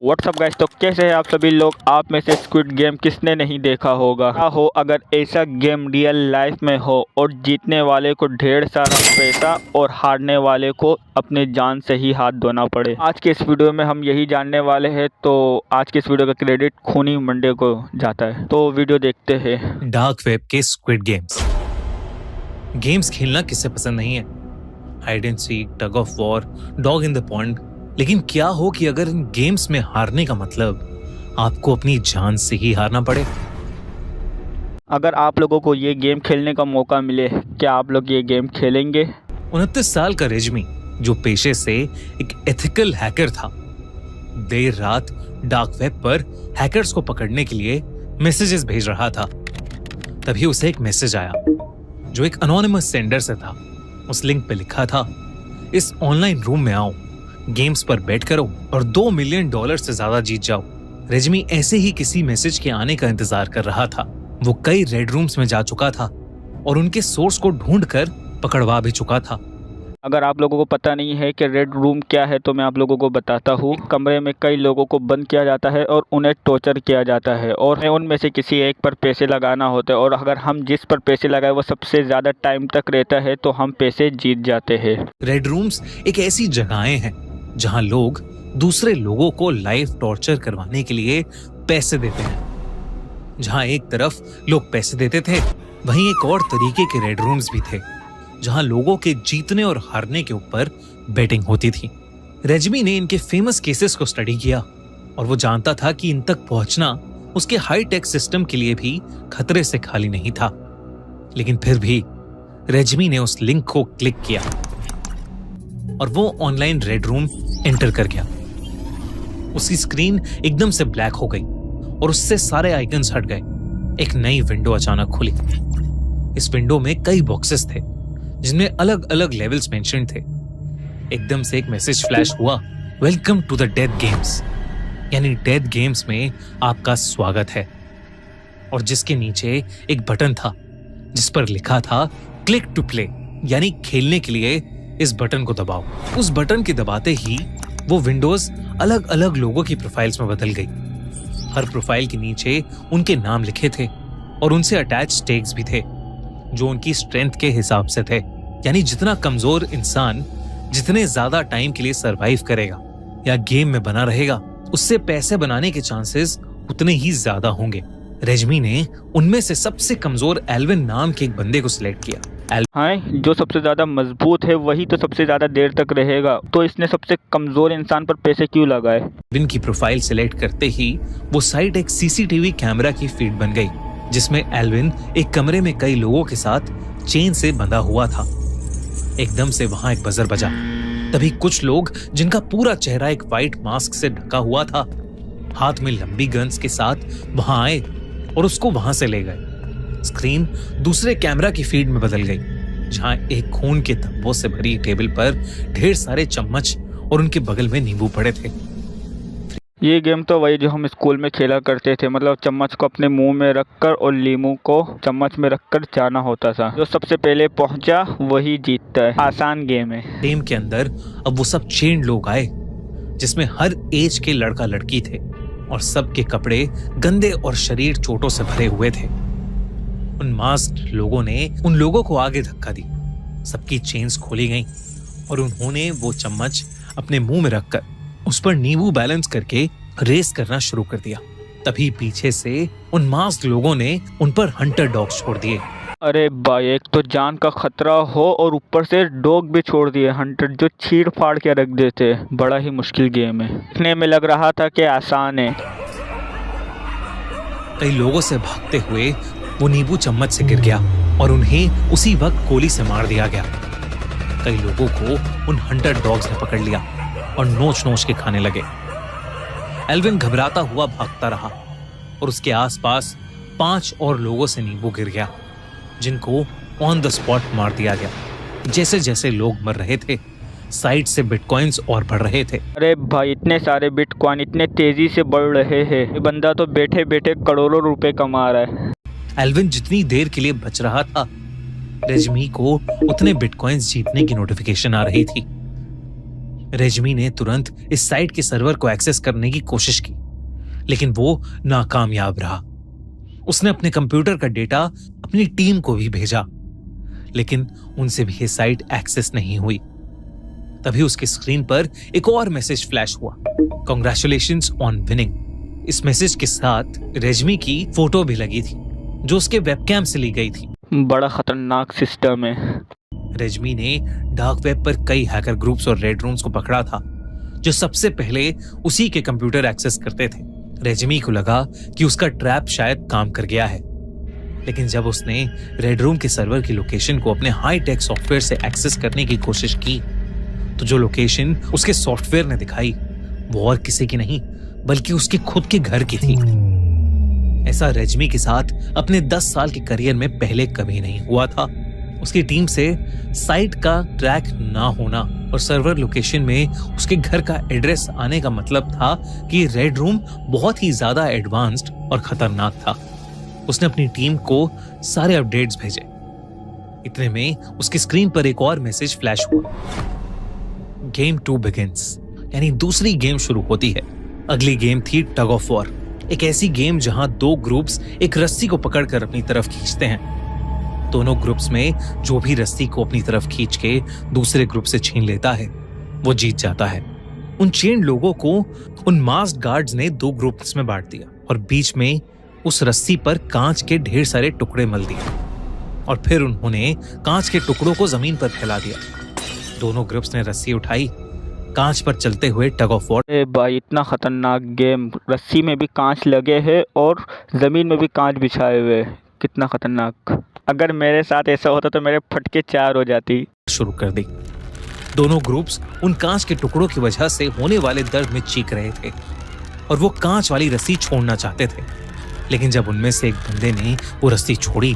WhatsApp guys, तो कैसे हैं आप सभी लोग। आप में से स्क्विड गेम किसने नहीं देखा होगा। क्या हो अगर ऐसा गेम रियल लाइफ में हो और जीतने वाले को ढेर सारा पैसा और हारने वाले को अपने जान से ही हाथ धोना पड़े। आज के इस वीडियो में हम यही जानने वाले हैं। तो आज के इस वीडियो का क्रेडिट खूनी मंडे को जाता है। तो वीडियो देखते हैं। डार्क वेब के स्क्विड गेम्स खेलना किसे पसंद नहीं है। Hide and seek, tug of war, dog in the pond. लेकिन क्या हो कि अगर इन गेम्स में हारने का मतलब आपको अपनी जान से ही हारना पड़े। अगर आप लोगों को ये गेम खेलने का मौका मिले, क्या आप लोग ये गेम खेलेंगे। 29 साल का रेजमी, जो पेशे से एक एथिकल हैकर था, देर रात डार्क वेब पर हैकर्स को पकड़ने के लिए मैसेजेस भेज रहा था। तभी उसे एक मैसेज आया जो एक अनोनिमस सेंडर से था। उस लिंक पे लिखा था, इस ऑनलाइन रूम में आओ, गेम्स पर बेट करो और $2 मिलियन से ज्यादा जीत जाओ। रेजमी ऐसे ही किसी मैसेज के आने का इंतजार कर रहा था। वो कई रेड रूम्स में जा चुका था और उनके सोर्स को ढूंढकर पकड़वा भी चुका था। अगर आप लोगों को पता नहीं है कि रेड रूम क्या है, तो मैं आप लोगों को बताता हूँ। कमरे में कई लोगों को बंद किया जाता है और उन्हें टॉर्चर किया जाता है और उनमें से किसी एक पर पैसे लगाना होता है। और अगर हम जिस पर पैसे लगाए वो सबसे ज़्यादा टाइम तक रहता है तो हम पैसे जीत जाते हैं। रेड रूम्स एक ऐसी जगहें हैं जहां लोग दूसरे लोगों को लाइव टॉर्चर करवाने के लिए पैसे देते हैं। जहां एक तरफ लोग पैसे देते थे, वहीं एक और तरीके के रेड रूम्स भी थे जहां लोगों के जीतने और हारने के ऊपर बेटिंग होती थी। रेजमी ने इनके फेमस केसेस को स्टडी किया और वो जानता था कि इन तक पहुंचना उसके हाई टेक सिस्टम के लिए भी खतरे से खाली नहीं था। लेकिन फिर भी रेजमी ने उस लिंक को क्लिक किया और वो ऑनलाइन रेड रूम एंटर कर गया। उसकी स्क्रीन एकदम से ब्लैक हो गई और उससे सारे आइकन्स हट गए। एक नई विंडो अचानक खुली। इस विंडो में कई बॉक्सेस थे जिनमें अलग अलग लेवल्स मेंशन थे। एकदम से एक मैसेज फ्लैश हुआ, welcome to the death games, यानी डेथ गेम्स में आपका स्वागत है। और जिसके नीचे एक बटन था जिस पर लिखा था क्लिक टू प्ले, यानी खेलने के लिए इस बटन को दबाओ। उस बटन के दबाते ही वो विंडोज अलग अलग लोगों की प्रोफाइल्स में बदल गई। हर प्रोफाइल के नीचे उनके नाम लिखे थे और उनसे अटैच स्टेक्स भी थे जो उनकी स्ट्रेंथ के हिसाब से थे। यानी जितना कमजोर इंसान जितने ज्यादा टाइम के लिए सरवाइव करेगा या गेम में बना रहेगा, उससे पैसे बनाने के चांसेस उतने ही ज्यादा होंगे। रेजमी ने उनमें से सबसे कमजोर एल्विन नाम के एक बंदे को सिलेक्ट किया। हाँ, जो सबसे ज़्यादा मजबूत है वही तो सबसे ज़्यादा देर तक रहेगा। तो इसने सबसे कमज़ोर इंसान पर पैसे क्यों लगाए। एल्विन की प्रोफाइल सिलेक्ट करते ही वो साइट एक सीसीटीवी कैमरा की फीड बन गई जिसमें एल्विन एक कमरे में कई लोगों के साथ चेन से बंधा हुआ था। एकदम से वहां एक बजर बजा। तभी कुछ लोग जिनका पूरा चेहरा एक व्हाइट मास्क से ढका हुआ था, हाथ में लंबी गन्स के साथ वहां आए और उसको वहां से ले गए। स्क्रीन दूसरे कैमरा की फीड में बदल गई जहां एक खून के धब्बों से भरी टेबल पर ढेर सारे चम्मच और उनके बगल में नींबू पड़े थे। ये गेम तो वही जो हम स्कूल में खेला करते थे, मतलब चम्मच को अपने मुंह में रखकर और नींबू को चम्मच में रखकर जाना होता था। जो सबसे पहले पहुंचा वही जीतता है। आसान गेम है। गेम के अंदर अब वो सब चेन लोग आए जिसमें हर एज के लड़का लड़की थे और सबके कपड़े गंदे और शरीर चोटों से भरे हुए थे। उन मास्क्ड लोगों ने उन लोगों को आगे धक्का दी। सबकी चेन्स खोली गईं और उन्होंने वो चम्मच अपने मुंह में रखकर उस पर नींबू बैलेंस करके रेस करना शुरू कर दिया। तभी पीछे से उन मास्क्ड लोगों ने उन पर हंटर डॉग्स छोड़ दिए। अरे भाई, एक तो जान का खतरा हो और ऊपर से डॉग भी छोड़ दिए, हंटर, जो चीर फाड़ के रख देते। बड़ा ही मुश्किल गेम है। दिखने में लग रहा था कि आसान है। कई लोगों से भागते हुए वो नींबू चम्मच से गिर गया और उन्हें उसी वक्त गोली से मार दिया गया। कई लोगों को उन हंटर डॉग्स ने पकड़ लिया और नोच नोच के खाने लगे। एल्विन घबराता हुआ भागता रहा और उसके आसपास 5 और लोगों से नींबू गिर गया जिनको ऑन द स्पॉट मार दिया गया। जैसे जैसे लोग मर रहे थे, साइड से बिटकॉइंस और बढ़ रहे थे। अरे भाई, इतने सारे बिटकॉइन इतने तेजी से बढ़ रहे हैं। ये बंदा तो बैठे बैठे करोड़ों रुपए कमा रहा है। एल्विन जितनी देर के लिए बच रहा था, रेजमी को उतने बिटकॉइंस जीतने की नोटिफिकेशन आ रही थी। रेजमी ने तुरंत इस साइट के सर्वर को एक्सेस करने की कोशिश की, लेकिन वो नाकामयाब रहा। उसने अपने कंप्यूटर का डेटा अपनी टीम को भी भेजा, लेकिन उनसे भी ये साइट एक्सेस नहीं हुई। तभी उसकी स्क्रीन पर एक और मैसेज फ्लैश हुआ, कांग्रेचुलेशंस ऑन विनिंग। इस मैसेज के साथ रेजमी की फोटो भी लगी थी, जो उसके वेबकैम से ली गई थी। बड़ा खतरनाक सिस्टम है। रेजमी ने डार्क वेब पर कई हैकर ग्रुप्स और रेड रूम्स को पकड़ा था, जो सबसे पहले उसी के कंप्यूटर एक्सेस करते थे। रेजमी को लगा कि उसका ट्रैप शायद काम कर गया है, लेकिन जब उसने रेड रूम के सर्वर की लोकेशन को अपने हाई टेक सॉफ्टवेयर से एक्सेस करने की कोशिश की, तो जो लोकेशन उसके सॉफ्टवेयर ने दिखाई वो और किसी की नहीं बल्कि उसके खुद के घर की थी। ऐसा रेजमी के साथ अपने 10 साल के करियर में पहले कभी नहीं हुआ था। उसकी टीम से साइट का ट्रैक ना होना और सर्वर लोकेशन में उसके घर का एड्रेस आने का मतलब था कि रेड रूम बहुत ही ज्यादा एडवांस्ड और खतरनाक था। उसने अपनी टीम को सारे अपडेट्स भेजे। इतने में उसकी स्क्रीन पर एक और मैसेज फ्लैश हुआ, गेम 2 बिगिंस, यानी दूसरी गेम शुरू होती है। अगली गेम थी टग ऑफ वॉर, एक ऐसी गेम जहां 2 ग्रुप्स एक रस्सी को पकड़कर अपनी तरफ खींचते हैं। दोनों ग्रुप्स में जो भी रस्सी को अपनी तरफ खींच के दूसरे ग्रुप से छीन लेता है वो जीत जाता है। उन चेन लोगों को उन मास्क्ड गार्ड्स ने 2 ग्रुप्स में बांट दिया और बीच में उस रस्सी पर कांच के ढेर सारे टुकड़े मल दिए और फिर उन्होंने कांच के टुकड़ों को जमीन पर फैला दिया। दोनों ग्रुप्स ने रस्सी उठाई, कांच पर चलते हुए टग ऑफ वॉर। भाई इतना खतरनाक गेम, रस्सी में भी कांच लगे हैं और जमीन में भी कांच बिछाए हुए हैं, कितना खतरनाक। अगर मेरे साथ ऐसा होता तो मेरे फटके 4 हो जाती। शुरू कर दी। दोनों ग्रुप्स उन कांच के टुकड़ों की वजह से होने वाले दर्द में चीख रहे थे और वो कांच वाली रस्सी छोड़ना चाहते थे, लेकिन जब उनमें से एक बंदे ने वो रस्सी छोड़ी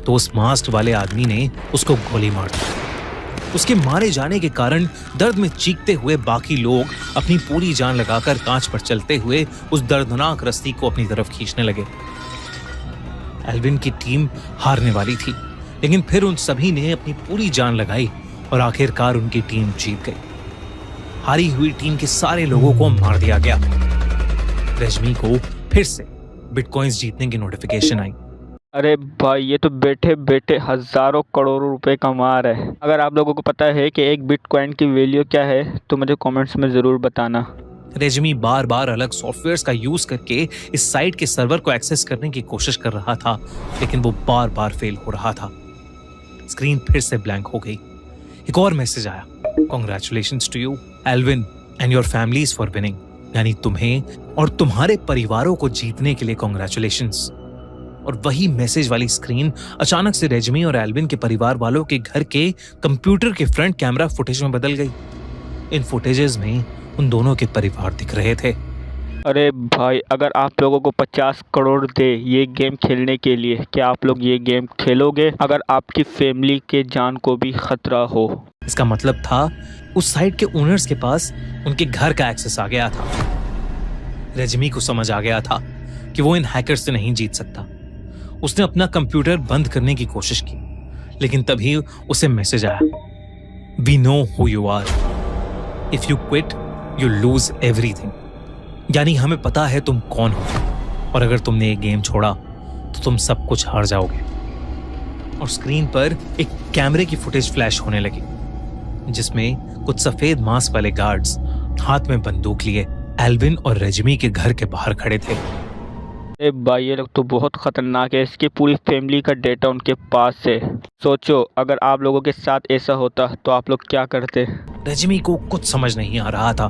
तो उस मास्क वाले आदमी ने उसको गोली मार दी। उसके मारे जाने के कारण दर्द में चीखते हुए बाकी लोग अपनी पूरी जान लगाकर कांच पर चलते हुए उस दर्दनाक रस्सी को अपनी तरफ खींचने लगे। एल्विन की टीम हारने वाली थी, लेकिन फिर उन सभी ने अपनी पूरी जान लगाई और आखिरकार उनकी टीम जीत गई। हारी हुई टीम के सारे लोगों को मार दिया गया। रेजमी को फिर से बिटकॉइंस जीतने की नोटिफिकेशन आई। अरे भाई ये तो बैठे बैठे हजारों करोड़ों रुपए कमा रहे हैं। अगर आप लोगों को पता है कि एक बिटकॉइन की वैल्यू क्या है तो मुझे कमेंट्स में जरूर बताना। रेजमी बार बार अलग सॉफ्टवेयर्स का यूज करके इस साइट के सर्वर को एक्सेस करने की कोशिश कर रहा था, लेकिन वो बार बार फेल हो रहा था। स्क्रीन फिर से ब्लैंक हो गई। एक और मैसेज आया, congratulations to you Alvin and your families for winning, यानी तुम्हें और तुम्हारे परिवारों को जीतने के लिए कांग्रेचुलेशंस। और वही मैसेज वाली स्क्रीन अचानक से रेजमी और एल्विन के परिवार वालों के घर के कंप्यूटर के फ्रंट कैमरा फुटेज में बदल गई। इन फुटेजेस में उन दोनों के परिवार दिख रहे थे। अरे भाई अगर आप लोगों को 50 करोड़ दे ये गेम खेलने के लिए, क्या आप लोग ये गेम खेलोगे अगर आपकी फैमिली के जान को भी खतरा हो? इसका मतलब था उस साइट के ओनर्स के पास उनके घर का एक्सेस आ गया था। रेजमी को समझ आ गया था कि वो इन हैकर्स से नहीं जीत सकता। उसने अपना कंप्यूटर बंद करने की कोशिश की, लेकिन तभी उसे मैसेज आया, we know who you are, if you quit you lose everything, यानी हमें पता है तुम कौन हो और अगर तुमने ये गेम छोड़ा तो तुम सब कुछ हार जाओगे। और स्क्रीन पर एक कैमरे की फुटेज फ्लैश होने लगी, जिसमें कुछ सफेद मास्क वाले गार्ड्स हाथ में बंदूक लिए एल्विन और रेजमी के घर के बाहर खड़े थे। अरे भाई ये लोग तो बहुत खतरनाक है, इसकी पूरी फैमिली का डेटा उनके पास है। सोचो अगर आप लोगों के साथ ऐसा होता तो आप लोग क्या करते? रेजमी को कुछ समझ नहीं आ रहा था।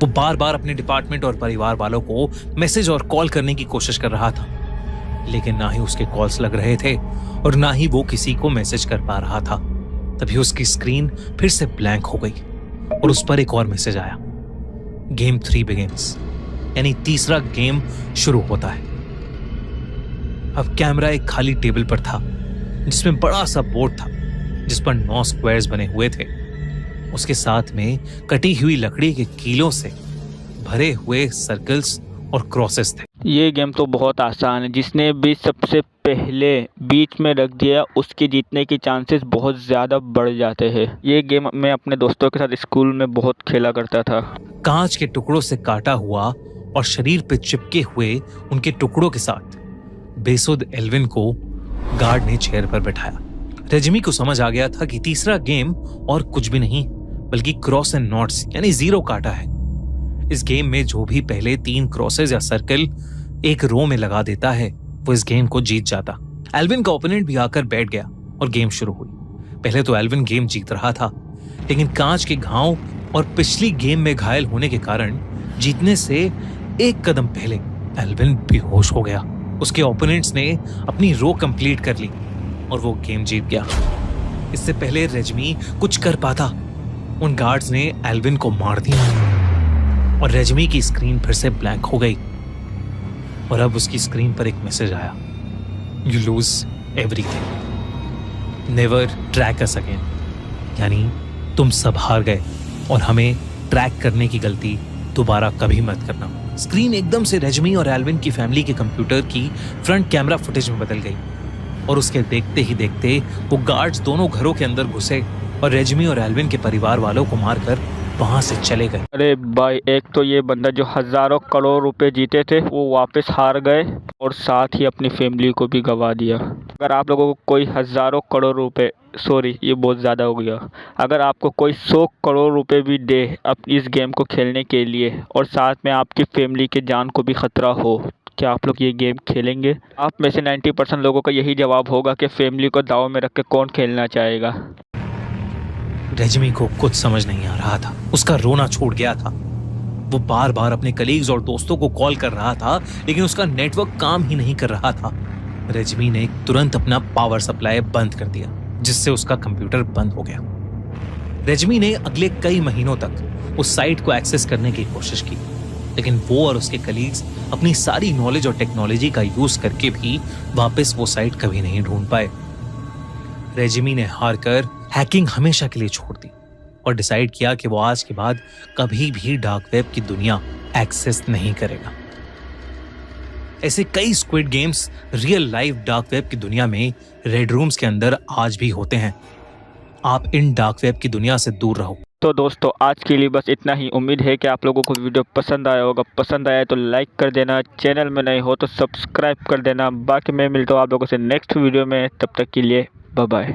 वो बार बार अपने डिपार्टमेंट और परिवार वालों को मैसेज और कॉल करने की कोशिश कर रहा था, लेकिन ना ही उसके कॉल्स लग रहे थे और ना ही वो किसी को मैसेज कर पा रहा था। तभी उसकी स्क्रीन फिर से ब्लैंक हो गई और उस पर एक और मैसेज आया, गेम 3 बिगिंस, यानी तीसरा गेम शुरू होता है। अब कैमरा एक खाली टेबल पर था, जिसमें बड़ा सा बोर्ड था जिस पर 9 स्क्वायर्स बने हुए थे। उसके साथ में कटी हुई लकड़ी के कीलों से भरे हुए सर्कल्स और क्रॉसेस थे। ये गेम तो बहुत आसान है, जिसने भी सबसे पहले बीच में रख दिया उसके जीतने की चांसेस बहुत ज़्यादा बढ़ जाते हैं। ये गेम मैं अपने दोस्तों के साथ स्कूल में बहुत खेला करता था। कांच के टुकड़ों से काटा हुआ और शरीर पे चिपके हुए उनके टुकड़ों के साथ बेसुध एल्विन को गार्ड ने चेयर पर बैठाया। रेजिमी को समझ आ गया था कि तीसरा गेम और कुछ भी नहीं बल्कि क्रॉस एंड नॉट्स यानी जीरो काटा है। इस गेम में जो भी पहले 3 क्रॉसेस या सर्कल एक रो में लगा देता है वो इस गेम को जीत जाता। एल्विन का ओपोनेंट भी आकर बैठ गया और गेम शुरू हुई। पहले तो एल्विन गेम जीत रहा था, लेकिन कांच के घाव और पिछली गेम में घायल होने के कारण जीतने से एक कदम पहले एल्विन बेहोश हो गया। उसके ओपोनेंट्स ने अपनी रो कंप्लीट कर ली और वो गेम जीत गया। इससे पहले रेजिमी कुछ कर पाता, उन गार्ड्स ने एल्विन को मार दिया और रेजिमी की स्क्रीन फिर से ब्लैंक हो गई और अब उसकी स्क्रीन पर एक मैसेज आया, you lose everything, never track us again, यानी तुम सब हार गए और हमें ट्रैक करने की गलती दोबारा कभी मत करना। स्क्रीन एकदम से रेजिमी और एल्विन की फैमिली के कंप्यूटर की फ्रंट कैमरा फुटेज में बदल गई और उसके देखते ही देखते वो गार्ड्स दोनों घरों के अंदर घुसे और रेजिमी और एल्विन के परिवार वालों को मारकर वहां से चले गए। अरे भाई, एक तो ये बंदा जो हज़ारों करोड़ रुपए जीते थे वो वापस हार गए और साथ ही अपनी फैमिली को भी गंवा दिया। अगर आप लोगों को कोई हज़ारों करोड़ रुपए, सॉरी ये बहुत ज़्यादा हो गया, अगर आपको कोई 100 करोड़ रुपए भी दे अब इस गेम को खेलने के लिए और साथ में आपकी फैमिली के जान को भी खतरा हो, क्या आप लोग ये गेम खेलेंगे? आप में से 90% लोगों का यही जवाब होगा कि फैमिली को दाव में रख के कौन खेलना चाहेगा। रेजिमी को कुछ समझ नहीं आ रहा था, उसका रोना छूट गया था। वो बार बार अपने कलीग्स और दोस्तों को कॉल कर रहा था, लेकिन उसका नेटवर्क काम ही नहीं कर रहा था। रेजिमी ने तुरंत अपना पावर सप्लाई बंद कर दिया, जिससे उसका कंप्यूटर बंद हो गया। रेजिमी ने अगले कई महीनों तक उस साइट को एक्सेस करने की कोशिश की, लेकिन वो और उसके कलीग्स अपनी सारी नॉलेज और टेक्नोलॉजी का यूज करके भी वापस वो साइट कभी नहीं ढूंढ पाए। रेजिमी ने हारकर हैकिंग हमेशा के लिए छोड़ दी और डिसाइड किया कि वो आज के बाद कभी भी डार्क वेब की दुनिया एक्सेस नहीं करेगा। ऐसे कई squid games real life dark web की दुनिया में रेड रूम्स के अंदर आज भी होते हैं। आप इन डार्क वेब की दुनिया से दूर रहो। तो दोस्तों, आज के लिए बस इतना ही। उम्मीद है कि आप लोगों को वीडियो पसंद आया होगा। पसंद आया तो लाइक कर देना, चैनल में नए हो तो सब्सक्राइब कर देना। बाकी मैं मिलता हूँ आप लोगों से नेक्स्ट वीडियो में, तब तक के लिए बाय बाय।